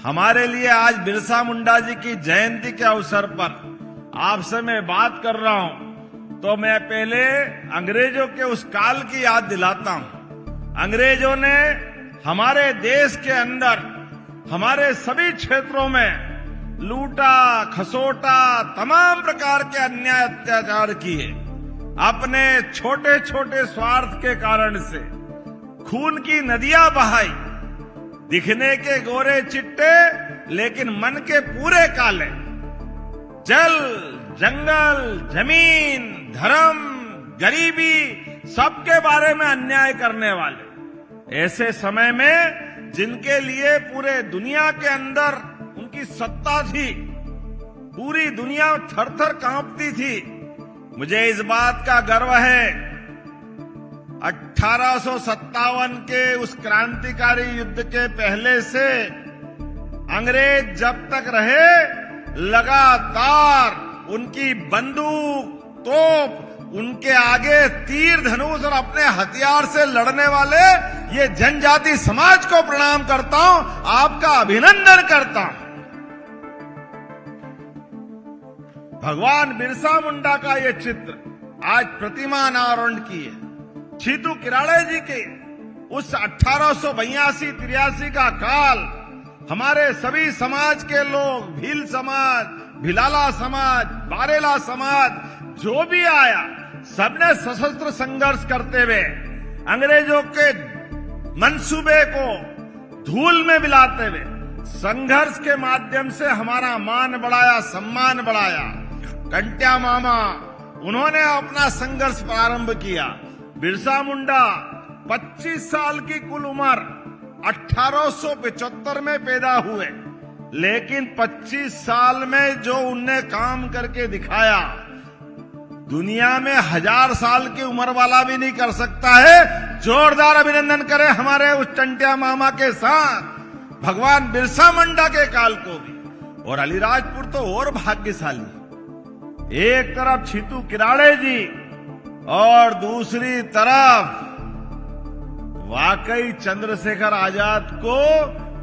हमारे लिए आज बिरसा मुंडा जी की जयंती के अवसर पर आपसे मैं बात कर रहा हूं तो मैं पहले अंग्रेजों के उस काल की याद दिलाता हूं। अंग्रेजों ने हमारे देश के अंदर हमारे सभी क्षेत्रों में लूटा खसोटा तमाम प्रकार के अन्याय अत्याचार किए। अपने छोटे छोटे स्वार्थ के कारण से खून की नदियां बहाई। दिखने के गोरे चिट्टे लेकिन मन के पूरे काले। जल जंगल जमीन धर्म गरीबी सबके बारे में अन्याय करने वाले। ऐसे समय में जिनके लिए पूरे दुनिया के अंदर उनकी सत्ता थी, पूरी दुनिया थर-थर कांपती थी। मुझे इस बात का गर्व है 1857 के उस क्रांतिकारी युद्ध के पहले से अंग्रेज जब तक रहे लगातार उनकी बंदूक तोप उनके आगे तीर धनुष और अपने हथियार से लड़ने वाले ये जनजाति समाज को प्रणाम करता हूं, आपका अभिनंदन करता हूं। भगवान बिरसा मुंडा का ये चित्र आज प्रतिमा अनावरण की है। छीतू किराड़े जी के उस 1882-83 का काल हमारे सभी समाज के लोग, भील समाज, भिलाला समाज, बारेला समाज जो भी आया, सबने सशस्त्र संघर्ष करते हुए अंग्रेजों के मंसूबे को धूल में मिलाते हुए संघर्ष के माध्यम से हमारा मान बढ़ाया, सम्मान बढ़ाया। कंट्या मामा उन्होंने अपना संघर्ष प्रारंभ किया। बिरसा मुंडा 25 साल की कुल उम्र 1875 में पैदा हुए, लेकिन 25 साल में जो उनने काम करके दिखाया दुनिया में 1000 साल की उम्र वाला भी नहीं कर सकता है। जोरदार अभिनंदन करें हमारे उस टंटिया मामा के साथ भगवान बिरसा मुंडा के काल को भी। और अलीराजपुर तो और भाग्यशाली, एक तरफ छीतू किराड़े जी और दूसरी तरफ वाकई चंद्रशेखर आजाद को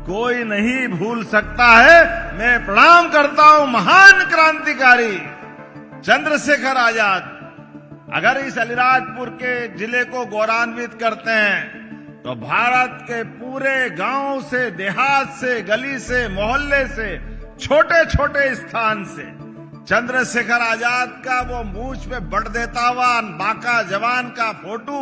कोई नहीं भूल सकता है। मैं प्रणाम करता हूं महान क्रांतिकारी चंद्रशेखर आजाद। अगर इस अलीराजपुर के जिले को गौरवान्वित करते हैं तो भारत के पूरे गांव से, देहात से, गली से, मोहल्ले से, छोटे छोटे स्थान से चंद्रशेखर आजाद का वो मूंछ पे बट देता हुआ बांका जवान का फोटो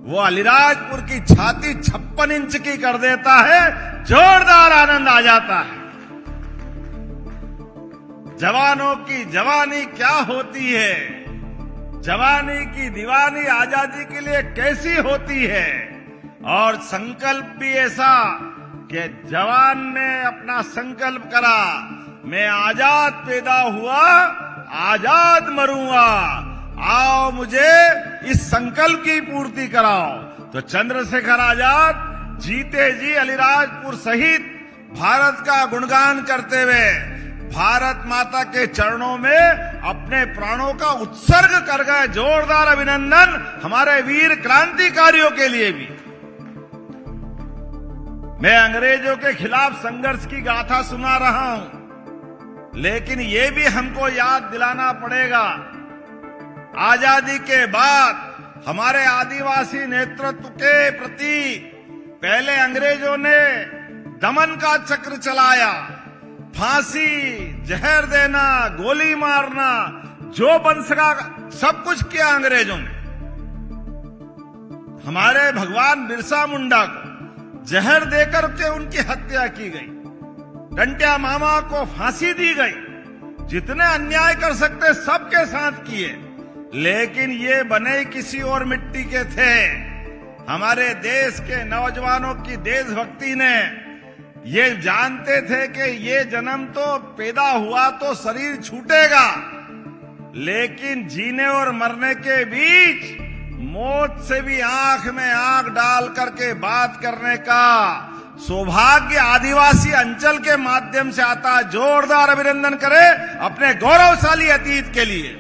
वो अलीराजपुर की छाती 56 इंच की कर देता है। जोरदार आनंद आ जाता है। जवानों की जवानी क्या होती है, जवानी की दीवानी आजादी के लिए कैसी होती है। और संकल्प भी ऐसा कि जवान ने अपना संकल्प करा, मैं आजाद पैदा हुआ आजाद मरूंगा, आओ मुझे इस संकल्प की पूर्ति कराओ। तो चंद्रशेखर आजाद जीते जी अलीराजपुर सहित भारत का गुणगान करते हुए भारत माता के चरणों में अपने प्राणों का उत्सर्ग कर गए। जोरदार अभिनंदन हमारे वीर क्रांतिकारियों के लिए भी। मैं अंग्रेजों के खिलाफ संघर्ष की गाथा सुना रहा हूं, लेकिन ये भी हमको याद दिलाना पड़ेगा आजादी के बाद हमारे आदिवासी नेतृत्व के प्रति पहले अंग्रेजों ने दमन का चक्र चलाया। फांसी, जहर देना, गोली मारना, जो बन सका सब कुछ किया अंग्रेजों ने। हमारे भगवान बिरसा मुंडा को जहर देकर के उनकी हत्या की गई, टंटिया मामा को फांसी दी गई। जितने अन्याय कर सकते सबके साथ किए, लेकिन ये बने किसी और मिट्टी के थे। हमारे देश के नौजवानों की देशभक्ति ने ये जानते थे कि ये जन्म तो पैदा हुआ तो शरीर छूटेगा, लेकिन जीने और मरने के बीच मौत से भी आंख में आंख डाल करके बात करने का सौभाग्य आदिवासी अंचल के माध्यम से आता। जोरदार अभिनंदन करें अपने गौरवशाली अतीत के लिए।